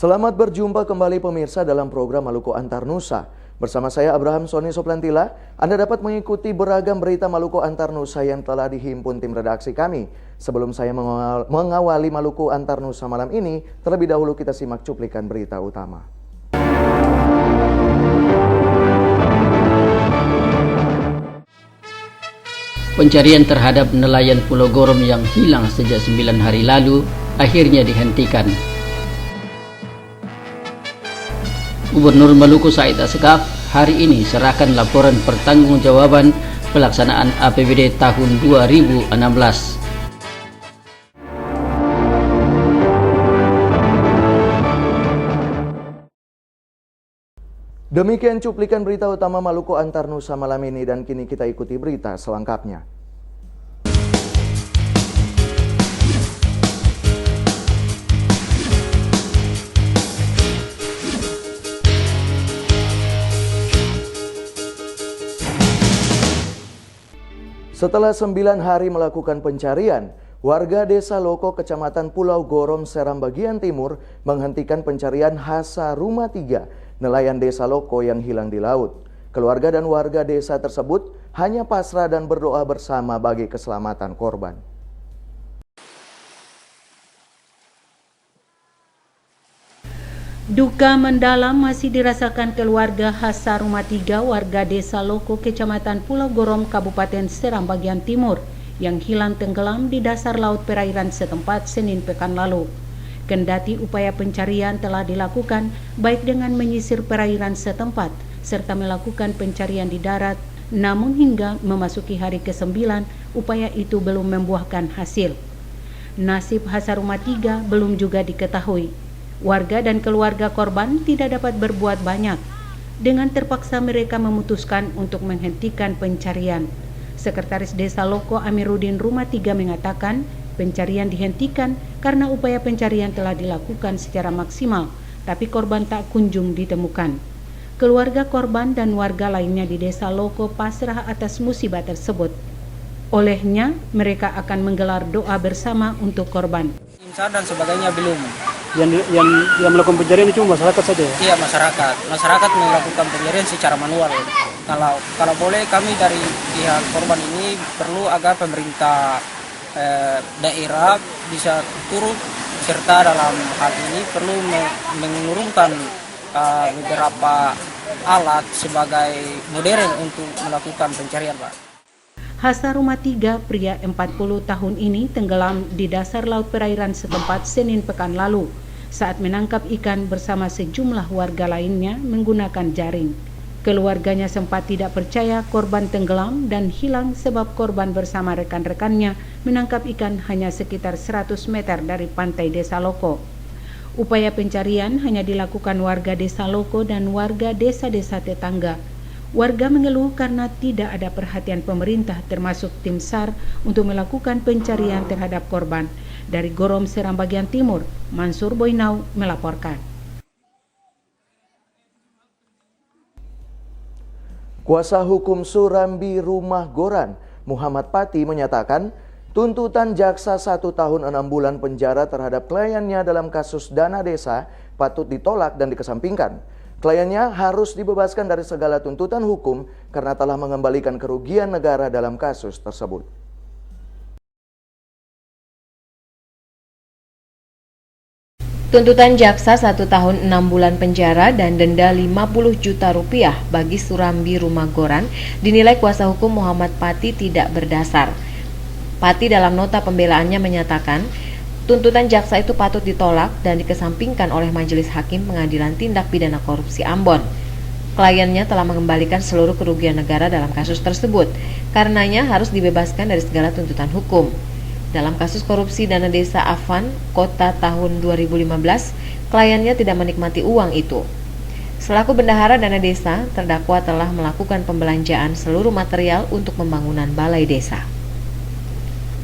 Selamat berjumpa kembali pemirsa dalam program Maluku Antar Nusa. Bersama saya Abraham Soni Soplantila, Anda dapat mengikuti beragam berita Maluku Antar Nusa yang telah dihimpun tim redaksi kami. Sebelum saya mengawali Maluku Antar Nusa malam ini, terlebih dahulu kita simak cuplikan berita utama. Pencarian terhadap nelayan Pulau Gorom yang hilang sejak 9 hari lalu akhirnya dihentikan. Gubernur Maluku Said Asgaf hari ini serahkan laporan pertanggungjawaban pelaksanaan APBD tahun 2016. Demikian cuplikan berita utama Maluku Antar Nusa malam ini dan kini kita ikuti berita selengkapnya. Setelah 9 hari melakukan pencarian, warga Desa Loko, Kecamatan Pulau Gorom, Seram bagian timur menghentikan pencarian Hasa Rumah 3, nelayan Desa Loko yang hilang di laut. Keluarga dan warga desa tersebut hanya pasrah dan berdoa bersama bagi keselamatan korban. Duka mendalam masih dirasakan keluarga Hasa Rumah 3 warga Desa Loko, Kecamatan Pulau Gorom, Kabupaten Seram bagian timur yang hilang tenggelam di dasar laut perairan setempat Senin pekan lalu. Kendati upaya pencarian telah dilakukan baik dengan menyisir perairan setempat serta melakukan pencarian di darat, namun hingga memasuki hari ke-9 upaya itu belum membuahkan hasil. Nasib Hasa Rumah 3 belum juga diketahui. Warga dan keluarga korban tidak dapat berbuat banyak. Dengan terpaksa mereka memutuskan untuk menghentikan pencarian. Sekretaris Desa Loko Amiruddin Rumah 3 mengatakan pencarian dihentikan karena upaya pencarian telah dilakukan secara maksimal, tapi korban tak kunjung ditemukan. Keluarga korban dan warga lainnya di Desa Loko pasrah atas musibah tersebut. Olehnya, mereka akan menggelar doa bersama untuk korban. Dan sebagainya belum. Yang melakukan pencarian itu masyarakat saja ya? Iya, masyarakat melakukan pencarian secara manual. Kalau boleh kami dari pihak korban ini perlu agar pemerintah daerah bisa turut serta dalam hal ini, perlu mengurungkan beberapa alat sebagai modern untuk melakukan pencarian, Pak. Hasa Rumah 3, pria 40 tahun ini tenggelam di dasar laut perairan setempat Senin pekan lalu saat menangkap ikan bersama sejumlah warga lainnya menggunakan jaring. Keluarganya sempat tidak percaya korban tenggelam dan hilang sebab korban bersama rekan-rekannya menangkap ikan hanya sekitar 100 meter dari pantai Desa Loko. Upaya pencarian hanya dilakukan warga Desa Loko dan warga desa-desa tetangga. Warga mengeluh karena tidak ada perhatian pemerintah termasuk tim SAR untuk melakukan pencarian terhadap korban. Dari Gorom, Seram bagian timur, Mansur Boinau melaporkan. Kuasa hukum Surambi Rumah Goran, Muhammad Pati menyatakan tuntutan jaksa 1 tahun 6 bulan penjara terhadap kliennya dalam kasus dana desa patut ditolak dan dikesampingkan. Kliennya harus dibebaskan dari segala tuntutan hukum karena telah mengembalikan kerugian negara dalam kasus tersebut. Tuntutan jaksa 1 tahun 6 bulan penjara dan denda 50 juta rupiah bagi Surambi Rumah Goran dinilai kuasa hukum Muhammad Pati tidak berdasar. Pati dalam nota pembelaannya menyatakan tuntutan jaksa itu patut ditolak dan dikesampingkan oleh Majelis Hakim Pengadilan Tindak Pidana Korupsi Ambon. Kliennya telah mengembalikan seluruh kerugian negara dalam kasus tersebut, karenanya harus dibebaskan dari segala tuntutan hukum. Dalam kasus korupsi dana desa Afan, Kota tahun 2015, kliennya tidak menikmati uang itu. Selaku bendahara dana desa, terdakwa telah melakukan pembelanjaan seluruh material untuk pembangunan balai desa.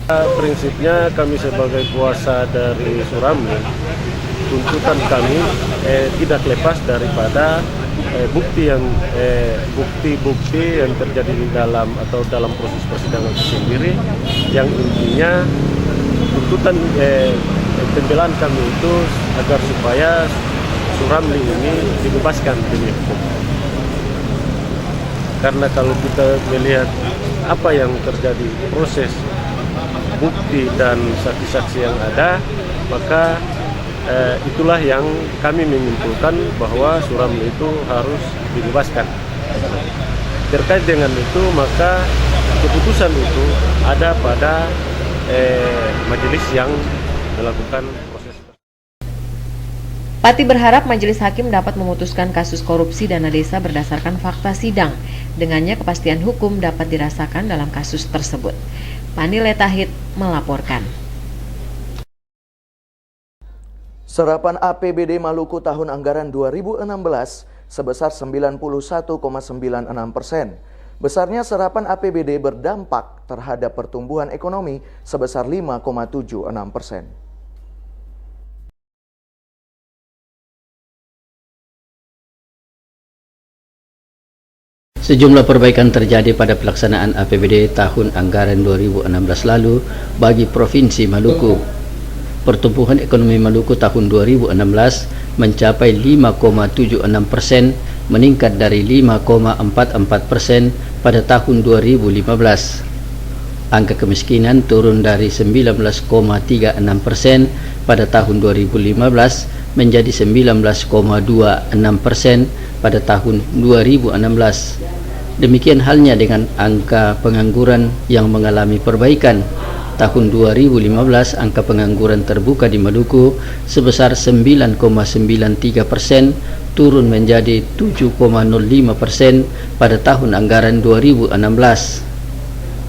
Prinsipnya kami sebagai kuasa dari Surambi, tuntutan kami tidak lepas daripada bukti yang terjadi di dalam proses persidangan itu sendiri, yang intinya tuntutan pembelaan kami itu agar supaya Suramli ini dibebaskan demi hukum. Karena kalau kita melihat apa yang terjadi, proses, bukti dan saksi-saksi yang ada, maka itulah yang kami menyimpulkan bahwa Suramli itu harus dibebaskan. Terkait dengan itu, maka keputusan itu ada pada majelis yang melakukan proses. Pati berharap majelis hakim dapat memutuskan kasus korupsi dana desa berdasarkan fakta sidang. Dengannya kepastian hukum dapat dirasakan dalam kasus tersebut. Pani Letahid melaporkan. Serapan APBD Maluku tahun anggaran 2016 sebesar 91,96%. Besarnya serapan APBD berdampak terhadap pertumbuhan ekonomi sebesar 5,76%. Sejumlah perbaikan terjadi pada pelaksanaan APBD tahun anggaran 2016 lalu bagi Provinsi Maluku. Pertumbuhan ekonomi Maluku tahun 2016 mencapai 5,76%, meningkat dari 5,44% pada tahun 2015. Angka kemiskinan turun dari 19,36% pada tahun 2015 menjadi 19,26% pada tahun 2016. Demikian halnya dengan angka pengangguran yang mengalami perbaikan. Tahun 2015 angka pengangguran terbuka di Maluku sebesar 9,93%, turun menjadi 7,05% pada tahun anggaran 2016.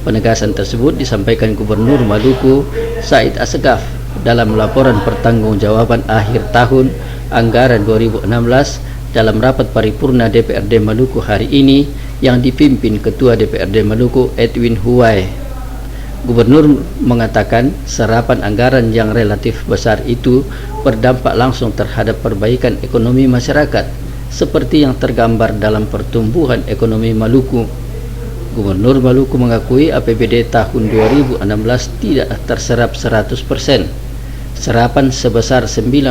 Penegasan tersebut disampaikan Gubernur Maluku Said Assegaf dalam laporan pertanggungjawaban akhir tahun anggaran 2016 dalam rapat paripurna DPRD Maluku hari ini yang dipimpin Ketua DPRD Maluku Edwin Huwai. Gubernur mengatakan serapan anggaran yang relatif besar itu berdampak langsung terhadap perbaikan ekonomi masyarakat seperti yang tergambar dalam pertumbuhan ekonomi Maluku. Gubernur Maluku mengakui APBD tahun 2016 tidak terserap 100%. Serapan sebesar 91%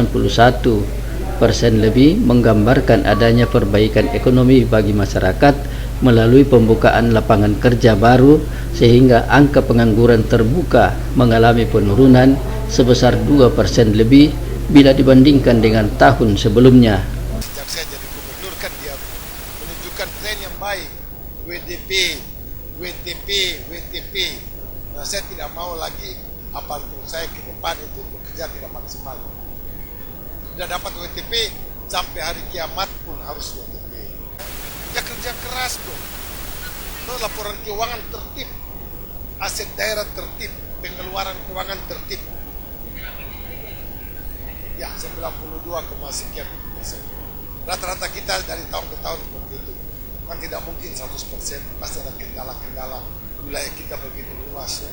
lebih menggambarkan adanya perbaikan ekonomi bagi masyarakat melalui pembukaan lapangan kerja baru, sehingga angka pengangguran terbuka mengalami penurunan sebesar 2% lebih bila dibandingkan dengan tahun sebelumnya. Sejak saya jadi gubernur kan dia menunjukkan tren yang baik, WTP. Nah, saya tidak mau lagi aparatur saya ke depan itu bekerja tidak maksimal. Sudah dapat WTP sampai hari kiamat pun harus WTP. Ya kerja keras dong. Laporan keuangan tertib, aset daerah tertib, pengeluaran keuangan tertib. Ya 92,sekian %. Rata-rata kita dari tahun ke tahun seperti itu. Kan tidak mungkin 100%, pasti ada kendala-kendala. Wilayah kita begitu luas ya,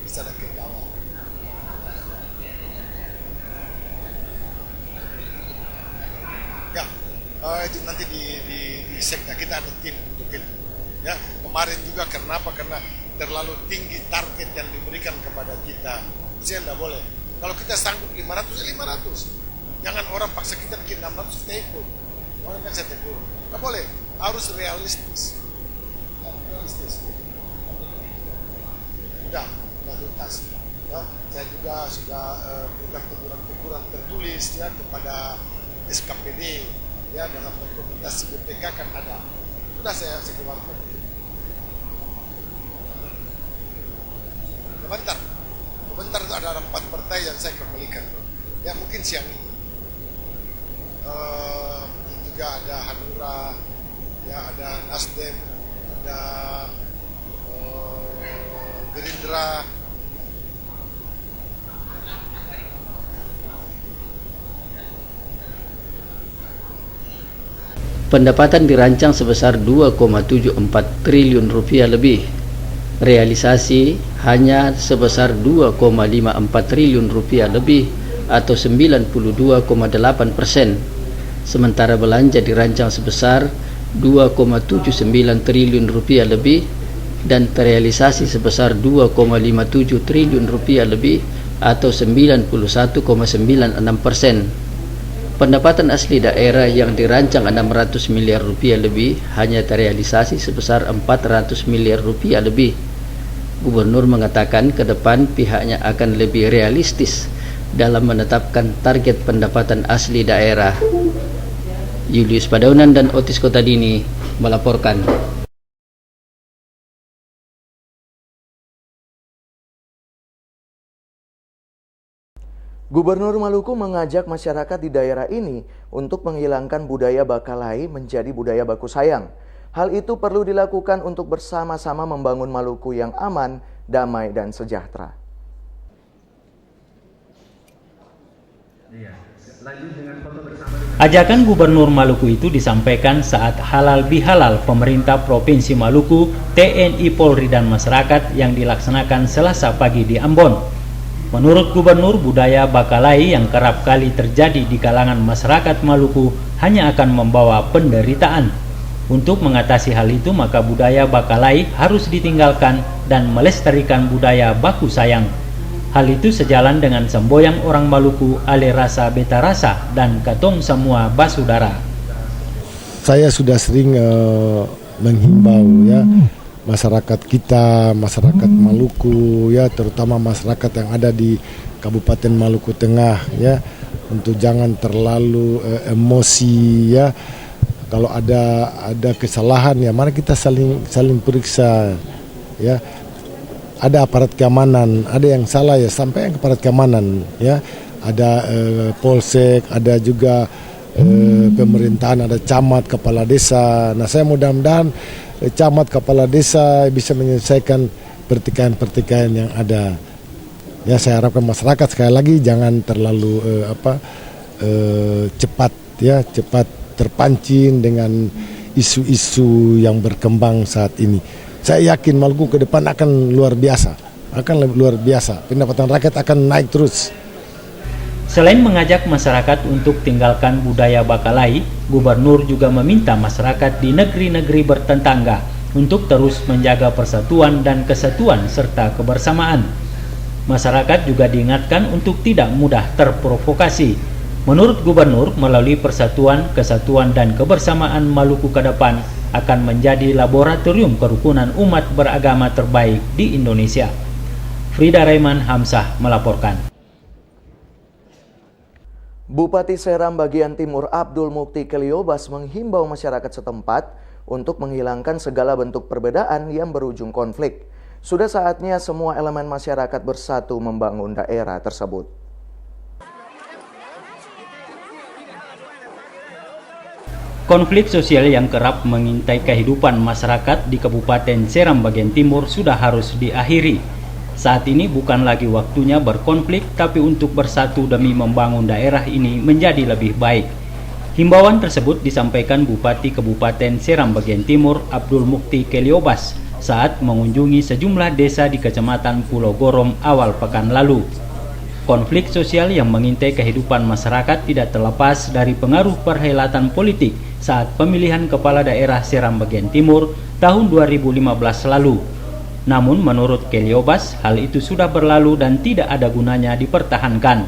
bisa ada kendala. Ya, itu nanti di sekda kita ada tim untuk itu. Ya, kemarin juga kenapa? Karena terlalu tinggi target yang diberikan kepada kita. Saya tidak boleh. Kalau kita sanggup 500 ya 500. Jangan orang paksa kita bikin 600 kita ikut. Orang kan saya tegur. Tidak boleh. Harus realistis. Sudah tuntas. Ya, saya juga sudah berikan teguran-teguran tertulis ya kepada SKPD ya, dalam rekomendasi BPK kan ada. Sudah saya keluarkan. Sebentar itu ada 4 partai yang saya kembalikan. Ya mungkin siang ini. Juga ada Hanura, ya ada Nasdem, ada Gerindra. Pendapatan dirancang sebesar 2,74 triliun rupiah lebih. Realisasi hanya sebesar 2,54 triliun rupiah lebih atau 92,8%. Sementara belanja dirancang sebesar 2,79 triliun rupiah lebih dan terrealisasi sebesar 2,57 triliun rupiah lebih atau 91,96%. Pendapatan asli daerah yang dirancang 600 miliar rupiah lebih hanya terrealisasi sebesar 400 miliar rupiah lebih. Gubernur mengatakan ke depan pihaknya akan lebih realistis dalam menetapkan target pendapatan asli daerah. Julius Padaunan dan Otis Kotadini melaporkan. Gubernur Maluku mengajak masyarakat di daerah ini untuk menghilangkan budaya bakalai menjadi budaya baku sayang. Hal itu perlu dilakukan untuk bersama-sama membangun Maluku yang aman, damai, dan sejahtera. Ajakan Gubernur Maluku itu disampaikan saat halal bihalal pemerintah Provinsi Maluku, TNI, Polri, dan masyarakat yang dilaksanakan Selasa pagi di Ambon. Menurut Gubernur, budaya bakalai yang kerap kali terjadi di kalangan masyarakat Maluku hanya akan membawa penderitaan. Untuk mengatasi hal itu, maka budaya bakalai harus ditinggalkan dan melestarikan budaya baku sayang. Hal itu sejalan dengan semboyang orang Maluku ale rasa beta rasa dan katong semua basudara. Saya sudah sering menghimbau ya masyarakat kita, masyarakat Maluku ya, terutama masyarakat yang ada di Kabupaten Maluku Tengah ya, untuk jangan terlalu emosi ya. Kalau ada kesalahan ya, mari kita saling periksa ya. Ada aparat keamanan, ada yang salah ya sampai ke aparat keamanan ya. Ada polsek, ada juga pemerintahan, ada camat, kepala desa. Nah, saya mudah-mudahan camat, kepala desa bisa menyelesaikan pertikaian-pertikaian yang ada. Ya, saya harapkan masyarakat sekali lagi jangan terlalu cepat terpancing dengan isu-isu yang berkembang saat ini. Saya yakin Maluku ke depan akan luar biasa, pendapatan rakyat akan naik terus. Selain mengajak masyarakat untuk tinggalkan budaya bakalai, Gubernur juga meminta masyarakat di negeri-negeri bertetangga untuk terus menjaga persatuan dan kesatuan serta kebersamaan. Masyarakat juga diingatkan untuk tidak mudah terprovokasi. Menurut Gubernur, melalui persatuan, kesatuan, dan kebersamaan Maluku ke depan akan menjadi laboratorium kerukunan umat beragama terbaik di Indonesia. Frida Raiman Hamzah melaporkan. Bupati Seram bagian Timur Abdul Mukti Keliobas menghimbau masyarakat setempat untuk menghilangkan segala bentuk perbedaan yang berujung konflik. Sudah saatnya semua elemen masyarakat bersatu membangun daerah tersebut. Konflik sosial yang kerap mengintai kehidupan masyarakat di Kabupaten Seram bagian Timur sudah harus diakhiri. Saat ini bukan lagi waktunya berkonflik, tapi untuk bersatu demi membangun daerah ini menjadi lebih baik. Himbauan tersebut disampaikan Bupati Kabupaten Seram bagian Timur Abdul Mukti Keliobas saat mengunjungi sejumlah desa di Kecamatan Pulau Gorom awal pekan lalu. Konflik sosial yang mengintai kehidupan masyarakat tidak terlepas dari pengaruh perhelatan politik saat pemilihan kepala daerah Seram bagian Timur tahun 2015 lalu. Namun menurut Keliobas, hal itu sudah berlalu dan tidak ada gunanya dipertahankan.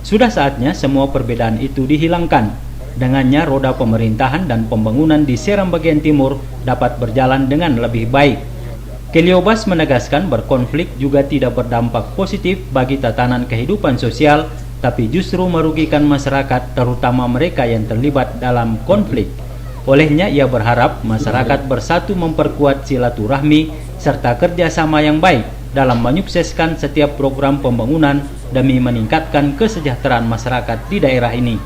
Sudah saatnya semua perbedaan itu dihilangkan. Dengannya roda pemerintahan dan pembangunan di Seram bagian Timur dapat berjalan dengan lebih baik. Keliobas menegaskan berkonflik juga tidak berdampak positif bagi tatanan kehidupan sosial, tapi justru merugikan masyarakat, terutama mereka yang terlibat dalam konflik. Olehnya ia berharap masyarakat bersatu memperkuat silaturahmi serta kerjasama yang baik dalam menyukseskan setiap program pembangunan demi meningkatkan kesejahteraan masyarakat di daerah ini.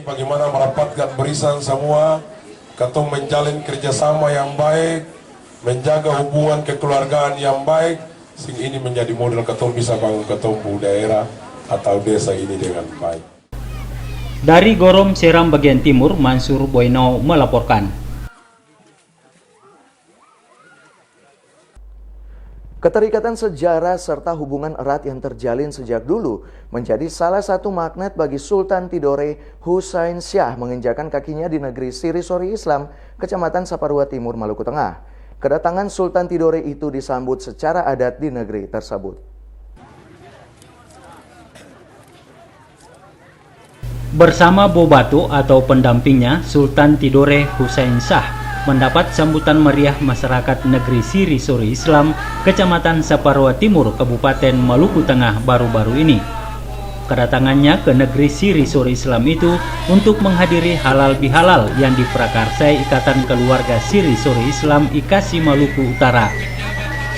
Bagaimana merapatkan barisan semua, katong menjalin kerjasama yang baik, menjaga hubungan kekeluargaan yang baik, sehingga ini menjadi model katong bisa bangun katong daerah atau desa ini dengan baik. Dari Gorom Seram bagian Timur, Mansur Boino melaporkan. Keterikatan sejarah serta hubungan erat yang terjalin sejak dulu menjadi salah satu magnet bagi Sultan Tidore Husain Shah menginjakan kakinya di negeri Sirisori Islam, Kecamatan Saparua Timur, Maluku Tengah. Kedatangan Sultan Tidore itu disambut secara adat di negeri tersebut. Bersama Bobato atau pendampingnya, Sultan Tidore Hussein Shah mendapat sambutan meriah masyarakat negeri Siri Suri Islam, Kecamatan Saparua Timur, Kabupaten Maluku Tengah baru-baru ini. Kedatangannya ke negeri Siri Suri Islam itu untuk menghadiri halal bihalal yang diprakarsai Ikatan Keluarga Siri Suri Islam IKASI Maluku Utara.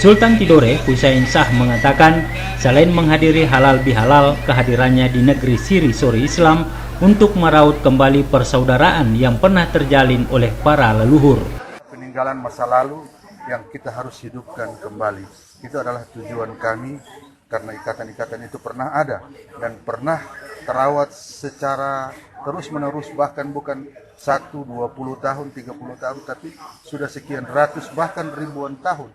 Sultan Tidore Hussein Shah mengatakan, selain menghadiri halal bihalal, kehadirannya di negeri Siri Suri Islam untuk meraut kembali persaudaraan yang pernah terjalin oleh para leluhur. Peninggalan masa lalu yang kita harus hidupkan kembali, itu adalah tujuan kami, karena ikatan-ikatan itu pernah ada dan pernah terawat secara terus-menerus, bahkan bukan 1, 20 tahun, 30 tahun, tapi sudah sekian ratus bahkan ribuan tahun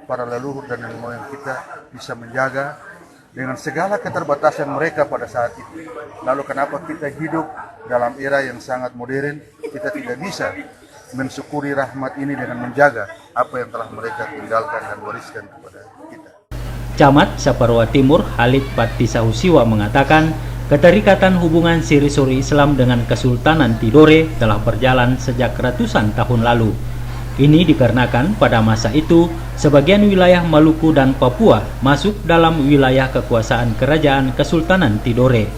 para leluhur dan nenek moyang kita bisa menjaga dengan segala keterbatasan mereka pada saat itu. Lalu kenapa kita hidup dalam era yang sangat modern, kita tidak bisa mensyukuri rahmat ini dengan menjaga apa yang telah mereka tinggalkan dan wariskan kepada kita. Camat Saparua Timur Halid Patisahusiwa mengatakan, keterikatan hubungan Siri Suri Islam dengan Kesultanan Tidore telah berjalan sejak ratusan tahun lalu. Ini dikarenakan pada masa itu, sebagian wilayah Maluku dan Papua masuk dalam wilayah kekuasaan Kerajaan Kesultanan Tidore.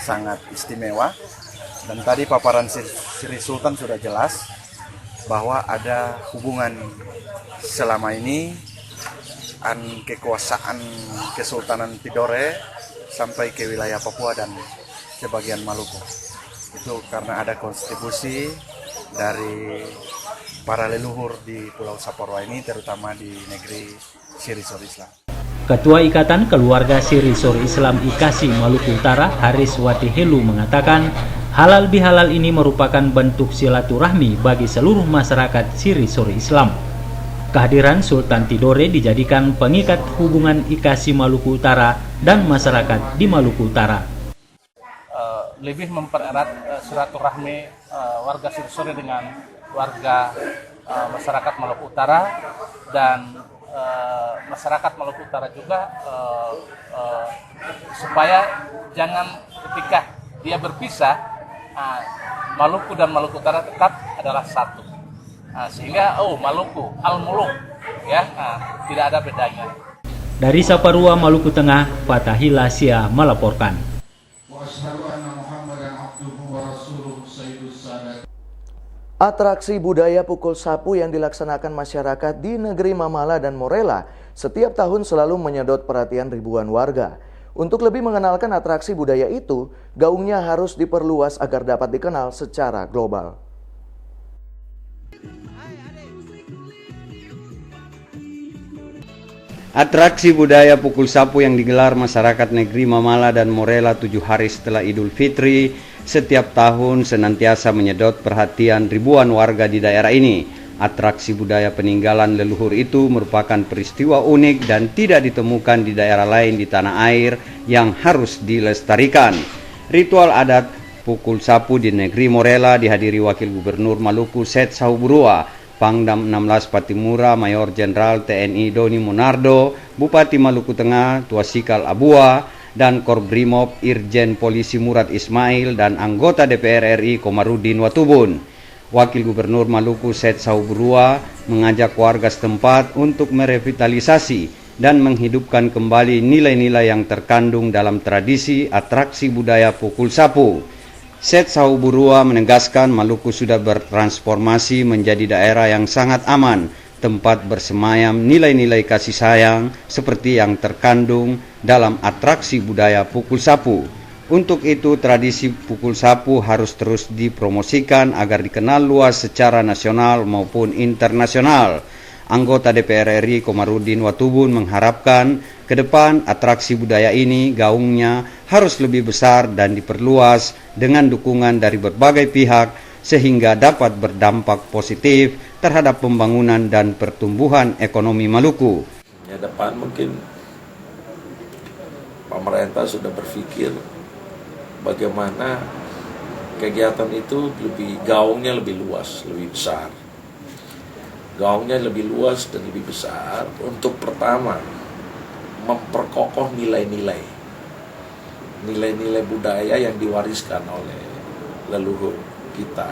Sangat istimewa, dan tadi paparan Sri Sultan sudah jelas bahwa ada hubungan selama ini kekuasaan Kesultanan Tidore sampai ke wilayah Papua dan sebagian Maluku. Itu karena ada kontribusi dari para leluhur di Pulau Saparua ini, terutama di negeri Siri Suri Islam. Ketua Ikatan Keluarga Siri Suri Islam IKASI Maluku Utara, Haris Watihelu mengatakan, halal bihalal ini merupakan bentuk silaturahmi bagi seluruh masyarakat Siri Suri Islam. Kehadiran Sultan Tidore dijadikan pengikat hubungan IKASI Maluku Utara dan masyarakat di Maluku Utara. Lebih mempererat silaturahmi warga Siri Suri dengan warga masyarakat Maluku Utara, dan masyarakat Maluku Utara juga supaya jangan ketika dia berpisah, Maluku dan Maluku Utara tetap adalah satu. Sehingga Maluku Al-Muluk ya, tidak ada bedanya. Dari Saparua, Maluku Tengah, Fatahila Sia melaporkan. Atraksi budaya pukul sapu yang dilaksanakan masyarakat di negeri Mamala dan Morela setiap tahun selalu menyedot perhatian ribuan warga. Untuk lebih mengenalkan atraksi budaya itu, gaungnya harus diperluas agar dapat dikenal secara global. Atraksi budaya pukul sapu yang digelar masyarakat negeri Mamala dan Morela 7 hari setelah Idul Fitri setiap tahun senantiasa menyedot perhatian ribuan warga di daerah ini. Atraksi budaya peninggalan leluhur itu merupakan peristiwa unik dan tidak ditemukan di daerah lain di tanah air yang harus dilestarikan. Ritual adat pukul sapu di negeri Morela dihadiri Wakil Gubernur Maluku Seth Sahuburua, Pangdam 16 Patimura Mayor Jenderal TNI Doni Monardo, Bupati Maluku Tengah Tuasikal Abua, dan Korbrimob Irjen Polisi Murad Ismail dan anggota DPR RI Komarudin Watubun. Wakil Gubernur Maluku Seth Sahuburua mengajak warga setempat untuk merevitalisasi dan menghidupkan kembali nilai-nilai yang terkandung dalam tradisi atraksi budaya pukul sapu. Seth Sahuburua menegaskan Maluku sudah bertransformasi menjadi daerah yang sangat aman, tempat bersemayam nilai-nilai kasih sayang seperti yang terkandung dalam atraksi budaya pukul sapu. Untuk itu, tradisi pukul sapu harus terus dipromosikan agar dikenal luas secara nasional maupun internasional. Anggota DPR RI Komarudin Watubun mengharapkan ke depan atraksi budaya ini gaungnya harus lebih besar dan diperluas dengan dukungan dari berbagai pihak sehingga dapat berdampak positif terhadap pembangunan dan pertumbuhan ekonomi Maluku. Ya, depan mungkin pemerintah sudah berpikir bagaimana kegiatan itu gaungnya lebih luas, lebih besar. Gaungnya lebih luas dan lebih besar untuk pertama memperkokoh nilai-nilai nilai-nilai budaya yang diwariskan oleh leluhur kita,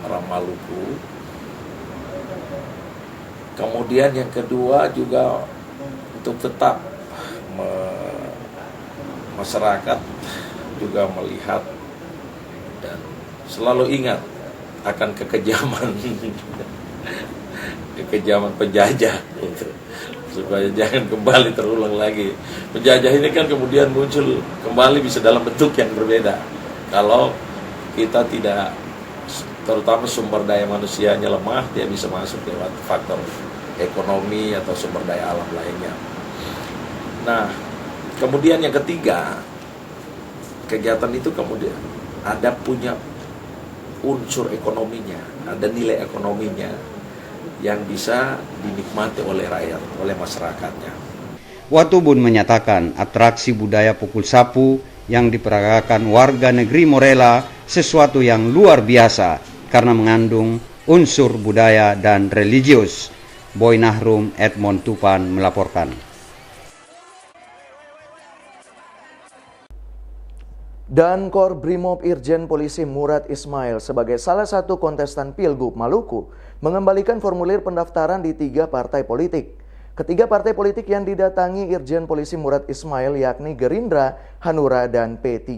orang Maluku. Kemudian yang kedua juga untuk tetap masyarakat juga melihat dan selalu ingat akan kekejaman penjajah gitu, supaya jangan kembali terulang lagi. Penjajah ini kan kemudian muncul kembali bisa dalam bentuk yang berbeda kalau kita tidak, terutama sumber daya manusianya lemah, dia bisa masuk lewat faktor ekonomi atau sumber daya alam lainnya. Nah, kemudian yang ketiga, kegiatan itu kemudian ada punya unsur ekonominya, ada nilai ekonominya yang bisa dinikmati oleh rakyat, oleh masyarakatnya. Watubun menyatakan atraksi budaya pukul sapu yang diperagakan warga negeri Morela sesuatu yang luar biasa karena mengandung unsur budaya dan religius. Boy Nahrum, Edmond Tupan melaporkan. Dan Kor Brimob Irjen Polisi Murad Ismail sebagai salah satu kontestan Pilgub Maluku mengembalikan formulir pendaftaran di 3 partai politik. Ketiga partai politik yang didatangi Irjen Polisi Murad Ismail yakni Gerindra, Hanura, dan P3.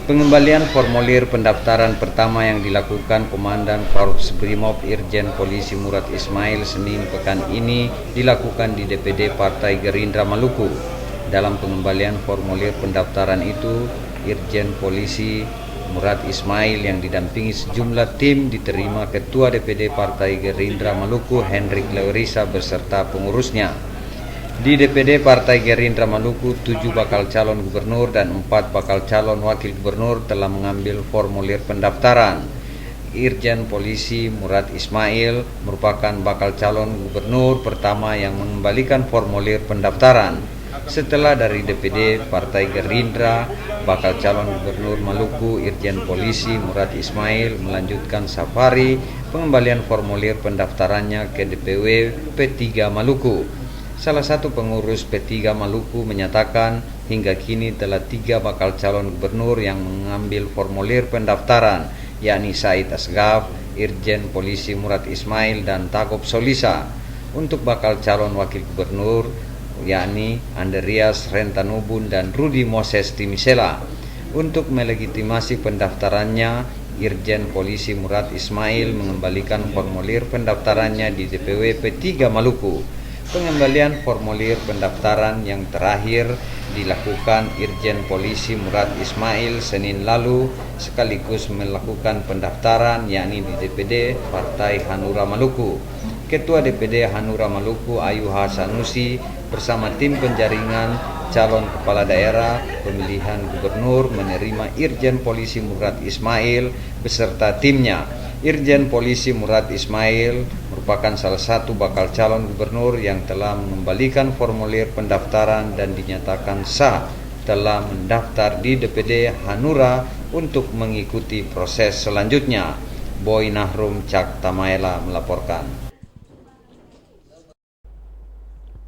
Pengembalian formulir pendaftaran pertama yang dilakukan Komandan Korps Brimob Irjen Polisi Murad Ismail Senin pekan ini dilakukan di DPD Partai Gerindra Maluku. Dalam pengembalian formulir pendaftaran itu, Irjen Polisi Murad Ismail yang didampingi sejumlah tim diterima Ketua DPD Partai Gerindra Maluku Hendrik Leurisa beserta pengurusnya. Di DPD Partai Gerindra Maluku, 7 bakal calon gubernur dan 4 bakal calon wakil gubernur telah mengambil formulir pendaftaran. Irjen Polisi Murad Ismail merupakan bakal calon gubernur pertama yang mengembalikan formulir pendaftaran. Setelah dari DPD Partai Gerindra, bakal calon gubernur Maluku Irjen Polisi Murad Ismail melanjutkan safari pengembalian formulir pendaftarannya ke DPW P3 Maluku. Salah satu pengurus P3 Maluku menyatakan hingga kini telah 3 bakal calon gubernur yang mengambil formulir pendaftaran, yakni Said Asgaf, Irjen Polisi Murad Ismail, dan Tagob Solisa. Untuk bakal calon wakil gubernur, yakni Andreas Rentanubun dan Rudi Moses Timisela. Untuk melegitimasi pendaftarannya, Irjen Polisi Murad Ismail mengembalikan formulir pendaftarannya di DPW P3 Maluku. Pengembalian formulir pendaftaran yang terakhir dilakukan Irjen Polisi Murad Ismail Senin lalu sekaligus melakukan pendaftaran yakni di DPD Partai Hanura Maluku. Ketua DPD Hanura Maluku Ayu Hasanusi bersama tim penjaringan calon kepala daerah pemilihan gubernur menerima Irjen Polisi Murad Ismail beserta timnya. Irjen Polisi Murad Ismail merupakan salah satu bakal calon gubernur yang telah mengembalikan formulir pendaftaran dan dinyatakan sah telah mendaftar di DPD Hanura untuk mengikuti proses selanjutnya. Boy Nahrum Cak Tamaela melaporkan.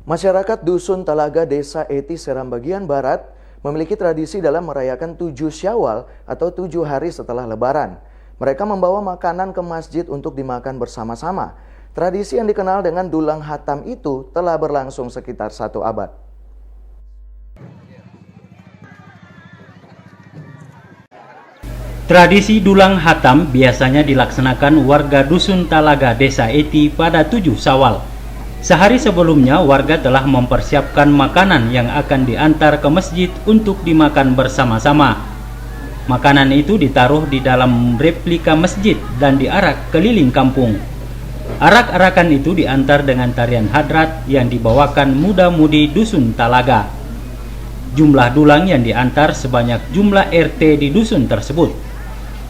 Masyarakat Dusun Talaga Desa Eti Seram bagian Barat memiliki tradisi dalam merayakan 7 Syawal atau 7 hari setelah Lebaran. Mereka membawa makanan ke masjid untuk dimakan bersama-sama. Tradisi yang dikenal dengan dulang hatam itu telah berlangsung sekitar 1 abad. Tradisi dulang hatam biasanya dilaksanakan warga Dusun Talaga Desa Eti pada 7 Syawal. Sehari sebelumnya warga telah mempersiapkan makanan yang akan diantar ke masjid untuk dimakan bersama-sama. Makanan itu ditaruh di dalam replika masjid dan diarak keliling kampung. Arak-arakan itu diantar dengan tarian hadrat yang dibawakan muda-mudi Dusun Talaga. Jumlah dulang yang diantar sebanyak jumlah RT di dusun tersebut.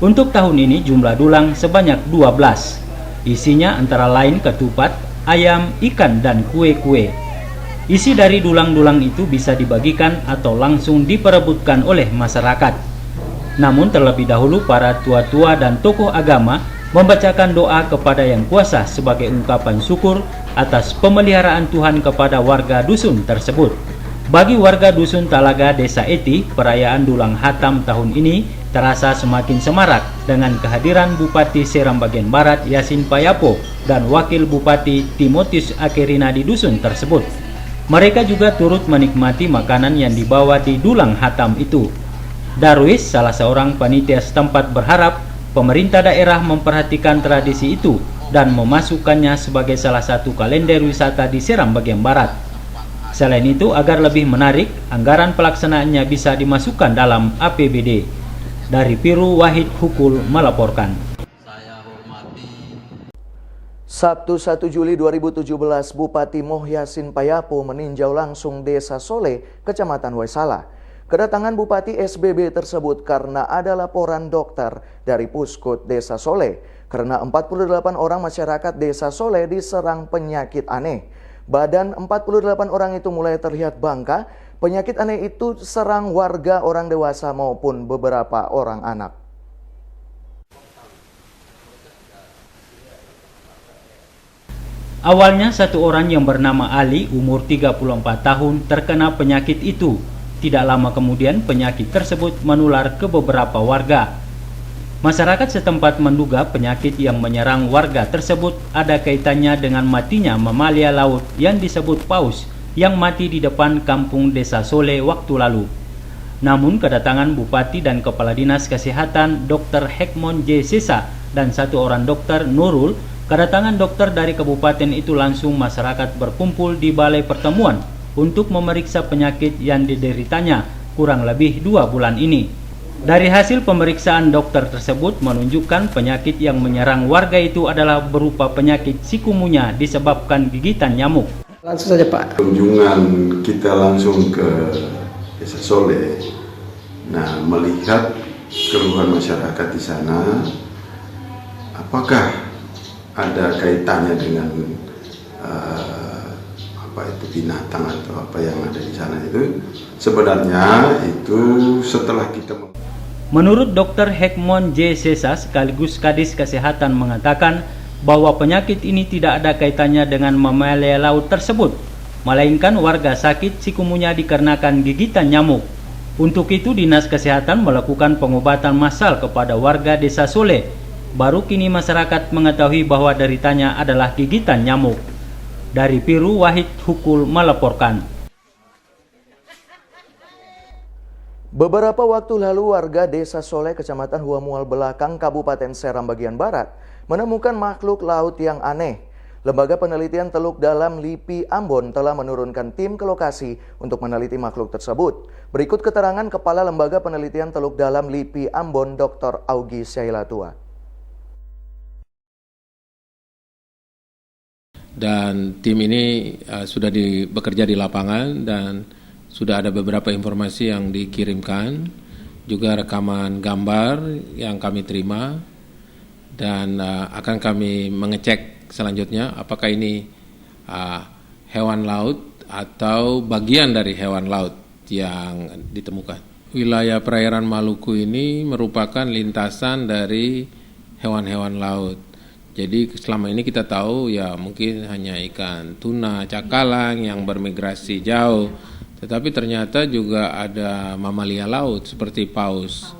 Untuk tahun ini jumlah dulang sebanyak 12. Isinya antara lain ketupat, ayam, ikan, dan kue-kue. Isi dari dulang-dulang itu bisa dibagikan atau langsung diperebutkan oleh masyarakat. Namun terlebih dahulu para tua-tua dan tokoh agama membacakan doa kepada Yang Kuasa sebagai ungkapan syukur atas pemeliharaan Tuhan kepada warga dusun tersebut. Bagi warga dusun Talaga Desa Eti, perayaan Dulang Hatam tahun ini terasa semakin semarak dengan kehadiran Bupati Seram Bagian Barat Yasin Payapo dan Wakil Bupati Timotius Akerina di dusun tersebut. Mereka juga turut menikmati makanan yang dibawa di Dulang Hatam itu. Darwis, salah seorang panitia setempat, berharap pemerintah daerah memperhatikan tradisi itu dan memasukkannya sebagai salah satu kalender wisata di Seram Bagian Barat. Selain itu, agar lebih menarik, anggaran pelaksanaannya bisa dimasukkan dalam APBD. Dari Piru, Wahid Hukul melaporkan. Sabtu 1 Juli 2017, Bupati Mohyasin Payapo meninjau langsung Desa Soleh, Kecamatan Waisala. Kedatangan Bupati SBB tersebut karena ada laporan dokter dari Puskut Desa Soleh karena 48 orang masyarakat Desa Soleh diserang penyakit aneh. Badan 48 orang itu mulai terlihat bangka. Penyakit aneh itu serang warga orang dewasa maupun beberapa orang anak. Awalnya satu orang yang bernama Ali, umur 34 tahun, terkena penyakit itu. Tidak lama kemudian penyakit tersebut menular ke beberapa warga. Masyarakat setempat menduga penyakit yang menyerang warga tersebut ada kaitannya dengan matinya mamalia laut yang disebut paus yang mati di depan kampung Desa Soleh waktu lalu. Namun kedatangan Bupati dan Kepala Dinas Kesehatan Dr. Hekmon J. Sesa dan satu orang dokter Nurul, kedatangan dokter dari kabupaten itu langsung masyarakat berkumpul di balai pertemuan untuk memeriksa penyakit yang dideritanya kurang lebih 2 bulan ini. Dari hasil pemeriksaan dokter tersebut menunjukkan penyakit yang menyerang warga itu adalah berupa penyakit sikumunya disebabkan gigitan nyamuk. Langsung saja Pak. Kunjungan kita langsung ke Desa Soleh. Nah, melihat keluhan masyarakat di sana, apakah ada kaitannya dengan binatang atau apa yang ada di sana itu? Sebenarnya itu setelah kita Menurut Dr. Hekmon J. Sesa sekaligus Kadis Kesehatan mengatakan bahwa penyakit ini tidak ada kaitannya dengan mamalia laut tersebut, melainkan warga sakit sikumunya dikarenakan gigitan nyamuk. Untuk itu Dinas Kesehatan melakukan pengobatan massal kepada warga Desa Soleh. Baru kini masyarakat mengetahui bahwa deritanya adalah gigitan nyamuk. Dari Piru, Wahid Hukul melaporkan. Beberapa waktu lalu warga Desa Soleh, Kecamatan Huamual Belakang, Kabupaten Seram Bagian Barat menemukan makhluk laut yang aneh. Lembaga Penelitian Teluk Dalam LIPI Ambon telah menurunkan tim ke lokasi untuk meneliti makhluk tersebut. Berikut keterangan Kepala Lembaga Penelitian Teluk Dalam LIPI Ambon, Dr. Augie Syailatua. Dan tim ini sudah bekerja di lapangan dan sudah ada beberapa informasi yang dikirimkan, juga rekaman gambar yang kami terima, dan akan kami mengecek selanjutnya apakah ini hewan laut atau bagian dari hewan laut yang ditemukan. Wilayah perairan Maluku ini merupakan lintasan dari hewan-hewan laut. Jadi selama ini kita tahu ya mungkin hanya ikan tuna, cakalang yang bermigrasi jauh. Tetapi ternyata juga ada mamalia laut seperti paus.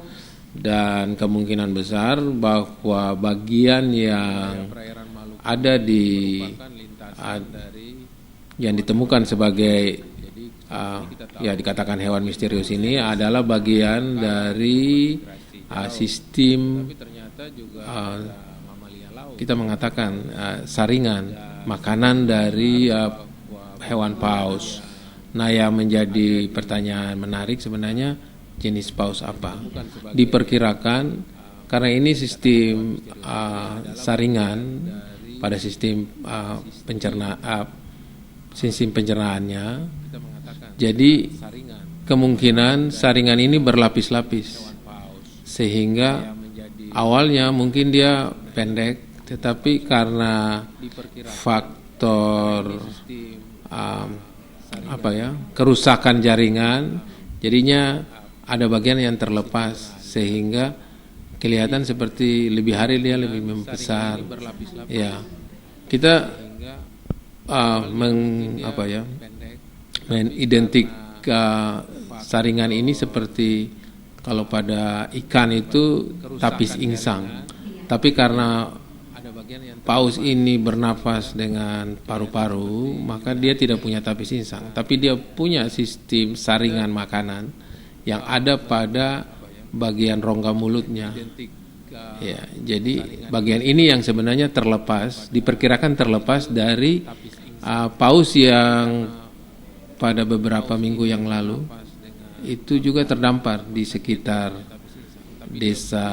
Dan kemungkinan besar bahwa bagian yang ada yang ditemukan sebagai ya dikatakan hewan misterius ini adalah bagian dari sistem kita mengatakan saringan makanan dari hewan paus. Nah, yang menjadi pertanyaan menarik sebenarnya jenis paus apa? Diperkirakan karena ini sistem saringan pada sistem sistem pencernaannya. Jadi kemungkinan saringan ini berlapis-lapis sehingga awalnya mungkin dia pendek, tetapi karena faktor kerusakan jaringan, jadinya ada bagian yang terlepas sehingga kelihatan seperti lebih hari dia lebih membesar. Ya, kita mengidentik saringan ini seperti kalau pada ikan itu tapis insang, tapi karena paus ini bernafas dengan paru-paru, maka dia tidak punya tapis insang, tapi dia punya sistem saringan makanan yang ada pada bagian rongga mulutnya. Ya, jadi bagian ini yang sebenarnya diperkirakan terlepas dari paus yang pada beberapa minggu yang lalu itu juga terdampar di sekitar desa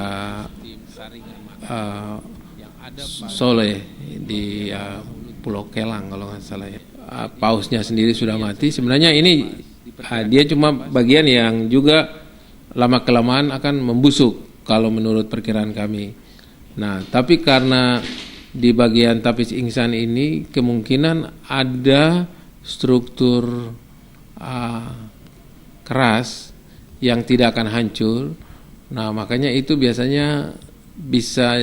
Soleh di Pulau Kelang kalau nggak salah ya. Pausnya sendiri sudah mati. Sebenarnya ini dia cuma bagian yang juga lama kelamaan akan membusuk kalau menurut perkiraan kami. Nah, tapi karena di bagian tapis insang ini kemungkinan ada struktur keras yang tidak akan hancur. Nah, makanya itu biasanya bisa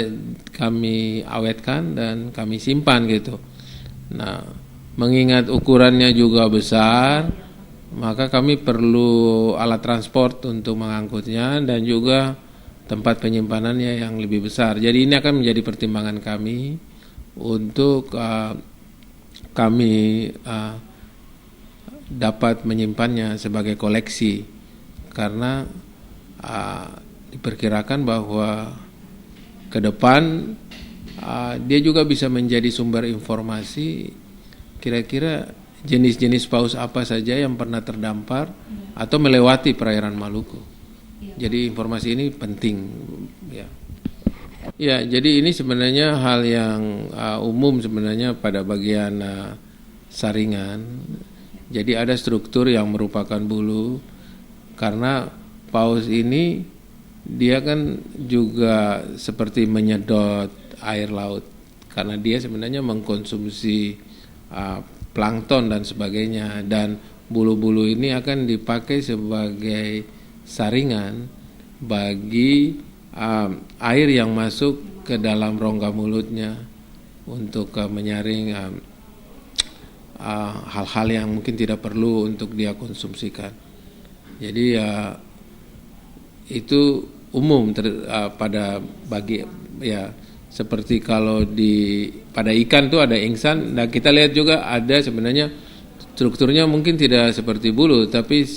kami awetkan dan kami simpan gitu. Nah, mengingat ukurannya juga besar, maka kami perlu alat transport untuk mengangkutnya dan juga tempat penyimpanannya yang lebih besar. Jadi ini akan menjadi pertimbangan kami untuk kami dapat menyimpannya sebagai koleksi, karena diperkirakan bahwa ke depan dia juga bisa menjadi sumber informasi kira-kira jenis-jenis paus apa saja yang pernah terdampar atau melewati perairan Maluku. Jadi informasi ini penting ya. Ya, jadi ini sebenarnya hal yang umum sebenarnya pada bagian saringan. Jadi ada struktur yang merupakan bulu, karena paus ini dia kan juga seperti menyedot air laut, karena dia sebenarnya mengkonsumsi plankton dan sebagainya, dan bulu-bulu ini akan dipakai sebagai saringan bagi air yang masuk ke dalam rongga mulutnya untuk menyaring hal-hal yang mungkin tidak perlu untuk dia konsumsikan. Jadi itu umum pada bagi ya, seperti kalau pada ikan tuh ada insang. Nah, kita lihat juga ada sebenarnya strukturnya mungkin tidak seperti bulu, tapi